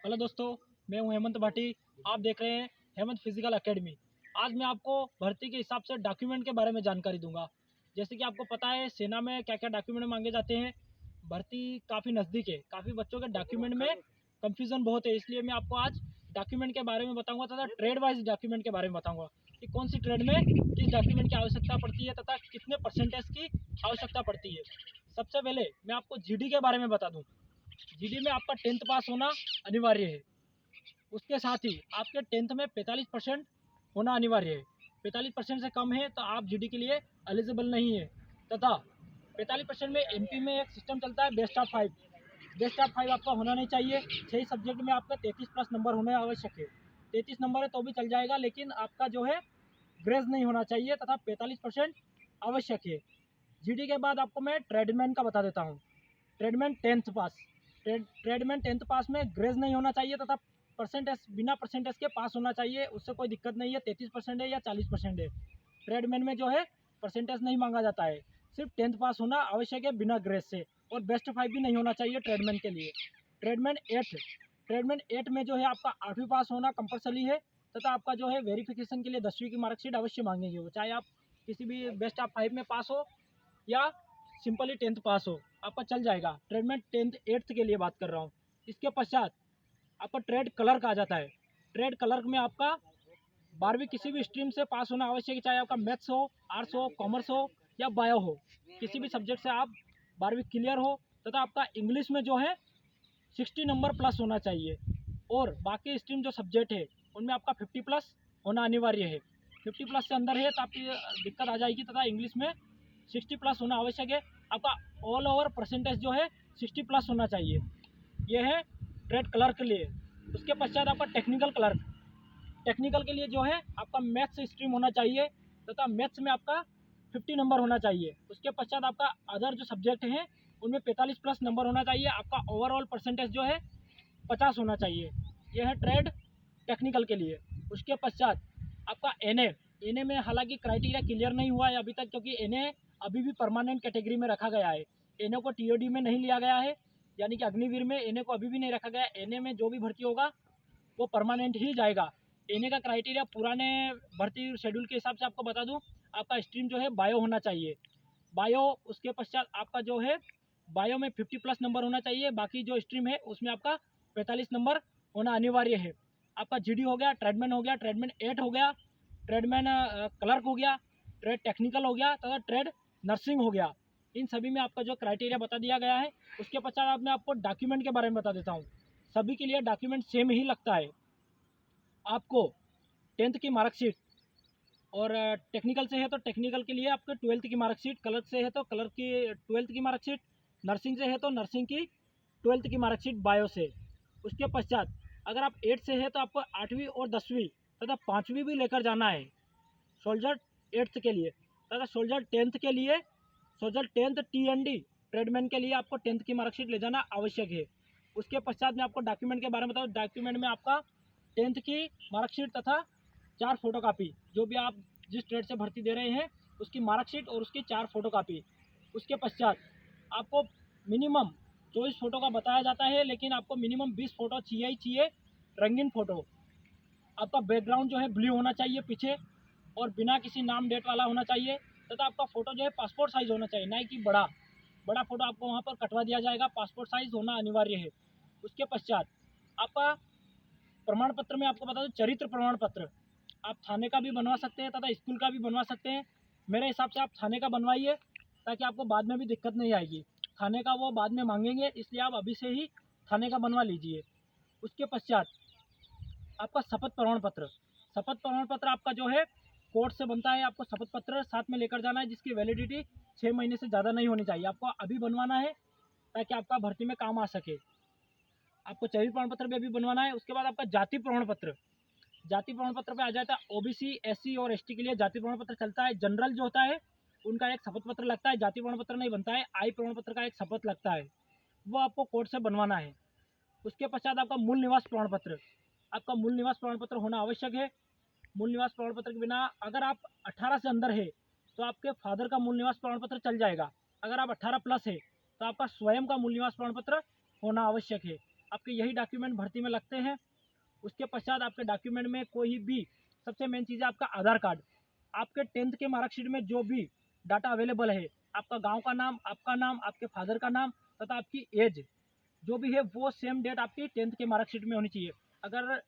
Hello दोस्तों, मैं हूं हेमंत भाटी। आप देख रहे हैं हेमंत फिजिकल एकेडमी। आज मैं आपको भर्ती के हिसाब से डॉक्यूमेंट के बारे में जानकारी दूंगा। जैसे कि आपको पता है सेना में क्या क्या डॉक्यूमेंट मांगे जाते हैं। भर्ती काफ़ी नज़दीक है, काफ़ी बच्चों के डॉक्यूमेंट में कंफ्यूजन बहुत है, इसलिए मैं आपको आज डॉक्यूमेंट के बारे में बताऊँगा तथा ट्रेड वाइज डॉक्यूमेंट के बारे में बताऊँगा कि कौन सी ट्रेड में किस डॉक्यूमेंट की आवश्यकता पड़ती है तथा कितने परसेंटेज की आवश्यकता पड़ती है। सबसे पहले मैं आपको जीडी के बारे में बता दूँ। जीडी में आपका 10th पास होना अनिवार्य है। उसके साथ ही आपके 10th में 45% होना अनिवार्य है। 45% से कम है तो आप जीडी के लिए एलिजिबल नहीं है। तथा 45% में एमपी में एक सिस्टम चलता है बेस्ट ऑफ 5। बेस्ट ऑफ 5 आपका होना नहीं चाहिए। 6 सब्जेक्ट में आपका 33 प्लस नंबर होना आवश्यक है। 33 नंबर है तो भी चल जाएगा, लेकिन आपका जो है ग्रेज नहीं होना चाहिए तथा 45% आवश्यक है। जीडी के बाद आपको मैं ट्रेडमैन का बता देता हूँ। ट्रेडमैन 10th पास। ट्रेडमैन 10th पास में ग्रेज नहीं होना चाहिए तथा परसेंटेज बिना परसेंटेज के पास होना चाहिए। उससे कोई दिक्कत नहीं है, 33% है या 40% है। ट्रेडमैन में जो है परसेंटेज नहीं मांगा जाता है, सिर्फ 10th पास होना आवश्यक है बिना ग्रेज से। और बेस्ट 5 भी नहीं होना चाहिए ट्रेडमैन के लिए। ट्रेडमैन 8। ट्रेडमैन 8 में जो है आपका 8वीं पास होना कंपलसरी है तथा आपका जो है वेरिफिकेशन के लिए 10वीं की मार्कशीट अवश्य मांगेंगे, वो चाहे आप किसी भी बेस्ट ऑफ 5 में पास हो या सिंपली 10th पास हो, आपका चल जाएगा। ट्रेडमैन 10th 8th के लिए बात कर रहा हूँ। इसके पश्चात आपका ट्रेड क्लर्क आ जाता है। ट्रेड क्लर्क में आपका 12वीं किसी भी स्ट्रीम से पास होना आवश्यक है, चाहे आपका मैथ्स हो, आर्ट्स हो, कॉमर्स हो या बायो हो। किसी भी सब्जेक्ट से आप 12वीं क्लियर हो तथा आपका इंग्लिश में जो है 60 नंबर प्लस होना चाहिए। और बाकी स्ट्रीम जो सब्जेक्ट है उनमें आपका 50 प्लस होना अनिवार्य है। 50 प्लस से अंदर है तो आपकी दिक्कत आ जाएगी तथा इंग्लिश में 60 प्लस होना आवश्यक है। आपका ऑल ओवर परसेंटेज जो है 60 प्लस होना चाहिए। यह है ट्रेड क्लर्क के लिए। उसके पश्चात आपका टेक्निकल क्लर्क। टेक्निकल के लिए जो है आपका मैथ्स स्ट्रीम होना चाहिए तथा मैथ्स में आपका 50 नंबर होना चाहिए। उसके पश्चात आपका अदर जो सब्जेक्ट हैं उनमें 45 प्लस नंबर होना चाहिए। आपका ओवरऑल परसेंटेज जो है 50 होना चाहिए। यह है ट्रेड टेक्निकल के लिए। उसके पश्चात आपका एनए में हालांकि क्राइटेरिया क्लियर नहीं हुआ है अभी तक, क्योंकि एनए अभी भी परमानेंट कैटेगरी में रखा गया है। एनए को टीओडी में नहीं लिया गया है, यानी कि अग्निवीर में एनए को अभी भी नहीं रखा गया। एनए में जो भी भर्ती होगा वो परमानेंट ही जाएगा। एनए का क्राइटेरिया पुराने भर्ती शेड्यूल के हिसाब से आपको बता दूं, आपका स्ट्रीम जो है बायो होना चाहिए। बायो, उसके पश्चात आपका जो है बायो में 50 प्लस नंबर होना चाहिए। बाकी जो स्ट्रीम है उसमें आपका 45 नंबर होना अनिवार्य है। आपका जीडी हो गया, ट्रेडमैन हो गया, ट्रेडमैन 8 हो गया, ट्रेडमैन क्लर्क हो गया, ट्रेड टेक्निकल हो गया तथा ट्रेड नर्सिंग हो गया। इन सभी में आपका जो क्राइटेरिया बता दिया गया है। उसके पश्चात मैं आपको डॉक्यूमेंट के बारे में बता देता हूँ। सभी के लिए डॉक्यूमेंट सेम ही लगता है। आपको 10th की मार्कशीट, और टेक्निकल से है तो टेक्निकल के लिए आपको 12th की मार्कशीट, क्लर्क से है तो क्लर्क की 12th की मार्कशीट, नर्सिंग से है तो नर्सिंग की 12th की मार्कशीट बायो से। उसके पश्चात अगर आप 8 से है तो आपको 8वीं और 10वीं तथा 5वीं भी लेकर जाना है सोल्जर 8th के लिए। तथा सोल्जर 10th के लिए, सोल्जर 10th TND ट्रेडमैन के लिए आपको 10th की मार्कशीट ले जाना आवश्यक है। उसके पश्चात मैं आपको डॉक्यूमेंट के बारे में बताऊँ। डॉक्यूमेंट में आपका 10th की मार्कशीट तथा 4 फोटोकॉपी, जो भी आप जिस ट्रेड से भर्ती दे रहे हैं उसकी मार्कशीट और उसकी 4 फोटोकॉपी। उसके पश्चात आपको मिनिमम 24 फोटो का बताया जाता है, लेकिन आपको मिनिमम 20 फोटो चाहिए ही चाहिए, रंगीन फोटो। आपका बैकग्राउंड जो है ब्लू होना चाहिए पीछे, और बिना किसी नाम डेट वाला होना चाहिए तथा आपका फ़ोटो जो है पासपोर्ट साइज़ होना चाहिए, ना कि बड़ा बड़ा फ़ोटो आपको वहाँ पर कटवा दिया जाएगा। पासपोर्ट साइज़ होना अनिवार्य है। उसके पश्चात आपका प्रमाण पत्र में आपको बता दूं, चरित्र प्रमाण पत्र आप थाने का भी बनवा सकते हैं तथा स्कूल का भी बनवा सकते हैं। मेरे हिसाब से आप थाने का बनवाइए ताकि आपको बाद में भी दिक्कत नहीं आएगी। थाने का वो बाद में मांगेंगे, इसलिए आप अभी से ही थाने का बनवा लीजिए। उसके पश्चात आपका शपथ प्रमाण पत्र। शपथ प्रमाण पत्र आपका जो है कोर्ट से बनता है। आपको शपथ पत्र साथ में लेकर जाना है, जिसकी वैलिडिटी 6 महीने से ज़्यादा नहीं होनी चाहिए। आपको अभी बनवाना है ताकि आपका भर्ती में काम आ सके। आपको चरित्र प्रमाण पत्र भी अभी बनवाना है। उसके बाद आपका जाति प्रमाण पत्र। जाति प्रमाण पत्र पे आ जाता है ओबीसी, एससी और एसटी के लिए जाति प्रमाण पत्र चलता है। जनरल जो होता है उनका एक शपथ पत्र लगता है, जाति प्रमाण पत्र नहीं बनता है। आई प्रमाण पत्र का एक शपथ लगता है, वो आपको कोर्ट से बनवाना है। उसके पश्चात आपका मूल निवास प्रमाण पत्र। आपका मूल निवास प्रमाण पत्र होना आवश्यक है। मूल निवास प्रमाण पत्र के बिना, अगर आप 18 से अंदर है तो आपके फादर का मूल निवास प्रमाण पत्र चल जाएगा। अगर आप 18 प्लस है तो आपका स्वयं का मूल निवास प्रमाण पत्र होना आवश्यक है। आपके यही डॉक्यूमेंट भर्ती में लगते हैं। उसके पश्चात आपके डॉक्यूमेंट में कोई भी, सबसे मेन चीज़ है आपका आधार कार्ड। आपके 10th के मार्कशीट में जो भी डाटा अवेलेबल है, आपका गांव का नाम, आपका नाम, आपके फादर का नाम तथा आपकी एज जो भी है वो सेम डेट आपकी 10th के मार्कशीट में होनी चाहिए। अगर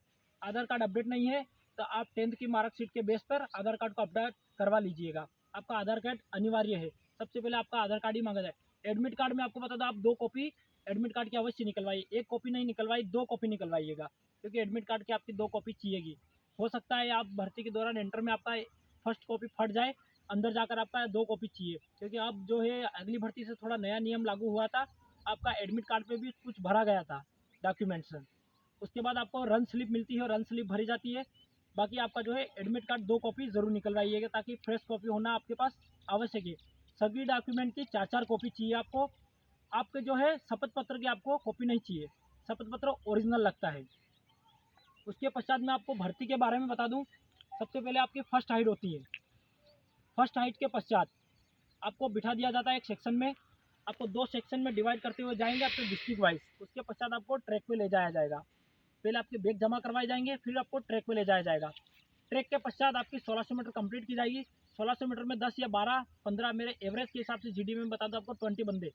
आधार कार्ड अपडेट नहीं है तो आप 10th की मार्कशीट के बेस पर आधार कार्ड को अपडेट करवा लीजिएगा। आपका आधार कार्ड अनिवार्य है। सबसे पहले आपका आधार कार्ड ही मांगा जाए। एडमिट कार्ड में आपको बता दो, आप 2 कॉपी एडमिट कार्ड की अवश्य निकलवाइए। 1 कॉपी नहीं निकलवाई, 2 कॉपी निकलवाइएगा, क्योंकि एडमिट कार्ड की आपकी 2 कॉपी चाहिएगी। हो सकता है आप भर्ती के दौरान इंटर में आपका फर्स्ट कॉपी फट जाए, अंदर जाकर आपका 2 कॉपी चाहिए, क्योंकि अब जो है अगली भर्ती से थोड़ा नया नियम लागू हुआ था। आपका एडमिट कार्ड पे भी कुछ भरा गया था डॉक्यूमेंट्स। उसके बाद आपको रन स्लिप मिलती है, रन स्लिप भरी जाती है। बाकी आपका जो है एडमिट कार्ड 2 कॉपी ज़रूर निकलवाइएगा, ताकि फ्रेश कॉपी होना आपके पास आवश्यक है। सभी डॉक्यूमेंट की 4-4 कॉपी चाहिए आपको। आपके जो है शपथ पत्र की आपको कॉपी नहीं चाहिए, शपथ पत्र ओरिजिनल लगता है। उसके पश्चात मैं आपको भर्ती के बारे में बता दूं। सबसे पहले आपकी फर्स्ट हाइट होती है। फर्स्ट हाइट के पश्चात आपको बिठा दिया जाता है एक सेक्शन में। आपको 2 सेक्शन में डिवाइड करते हुए जाएंगे आपके डिस्ट्रिक्ट वाइज। उसके पश्चात आपको ट्रैक पे ले जाया जाएगा। पहले आपके बैग जमा करवाए जाएंगे, फिर आपको ट्रैक पे ले जाया जाएगा। ट्रैक के पश्चात आपकी 1600 मीटर कंप्लीट की जाएगी। 1600 मीटर में 10 या 12, 15 मेरे एवरेज के हिसाब से जीडी में बता दो आपको 20 बंदे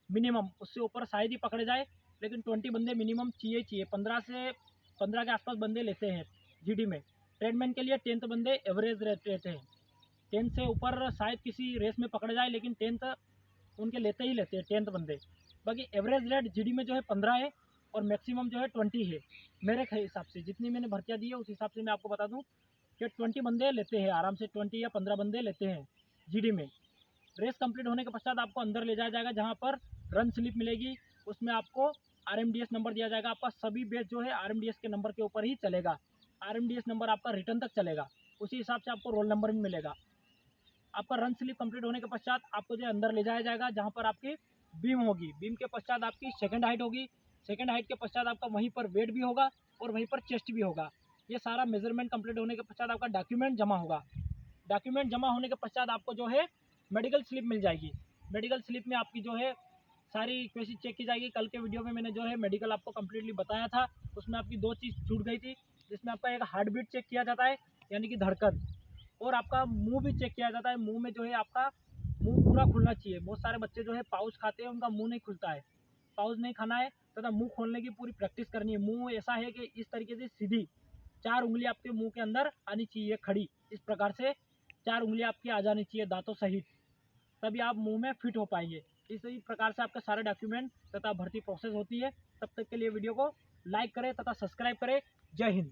मिनिमम, उससे ऊपर शायद ही पकड़े जाए, लेकिन 20 बंदे मिनिमम चाहिए। 15 के आसपास बंदे लेते हैं जीडी में। ट्रेडमैन के लिए 10th बंदे एवरेज रहते हैं। 10 से ऊपर शायद किसी रेस में पकड़े जाए, लेकिन 10th उनके लेते ही लेते हैं 10th बंदे। बाकी एवरेज रेट जीडी में जो है 15 है और मैक्सिमम जो है 20 है। मेरे हिसाब से जितनी मैंने भर्तियाँ दी है उस हिसाब से मैं आपको बता दूं कि 20 बंदे लेते हैं आराम से, 20 या 15 बंदे लेते हैं जीडी में। रेस कंप्लीट होने के पश्चात आपको अंदर ले जाया जाएगा, जहाँ पर रन स्लिप मिलेगी। उसमें आपको आरएमडीएस नंबर दिया जाएगा। आपका सभी बेस जो है आरएमडीएस के नंबर के ऊपर ही चलेगा। आरएमडीएस नंबर आपका रिटर्न तक चलेगा, उसी हिसाब से आपको रोल नंबर भी मिलेगा। आपका रन स्लिप कंप्लीट होने के पश्चात आपको जो अंदर ले जाया जाएगा, जहाँ पर आपकी बीम होगी। बीम के पश्चात आपकी सेकंड हाइट होगी। सेकंड हाइट के पश्चात आपका वहीं पर वेट भी होगा और वहीं पर चेस्ट भी होगा। ये सारा मेजरमेंट कंप्लीट होने के पश्चात आपका डॉक्यूमेंट जमा होगा। डॉक्यूमेंट जमा होने के पश्चात आपको जो है मेडिकल स्लिप मिल जाएगी। मेडिकल स्लिप में आपकी जो है सारी इक्वेशन चेक की जाएगी। कल के वीडियो में मैंने जो है मेडिकल आपको कम्प्लीटली बताया था। उसमें आपकी 2 चीज़ छूट गई थी, जिसमें आपका एक हार्ट बीट चेक किया जाता है, यानी कि धड़कन, और आपका मुंह भी चेक किया जाता है। मुंह में जो है आपका मुंह पूरा खुलना चाहिए। बहुत सारे बच्चे जो है पाउच खाते हैं, उनका मुंह नहीं खुलता है। पाउच नहीं खाना है तथा मुंह खोलने की पूरी प्रैक्टिस करनी है। मुंह ऐसा है कि इस तरीके से सीधी 4 उंगली आपके मुंह के अंदर आनी चाहिए खड़ी, इस प्रकार से 4 उंगलियां आपकी आ जानी चाहिए दांतों सहित, तभी आप मुंह में फिट हो पाएंगे। इसी प्रकार से आपके सारे डॉक्यूमेंट तथा भर्ती प्रोसेस होती है। तब तक के लिए वीडियो को लाइक करें तथा सब्सक्राइब करें। जय हिंद।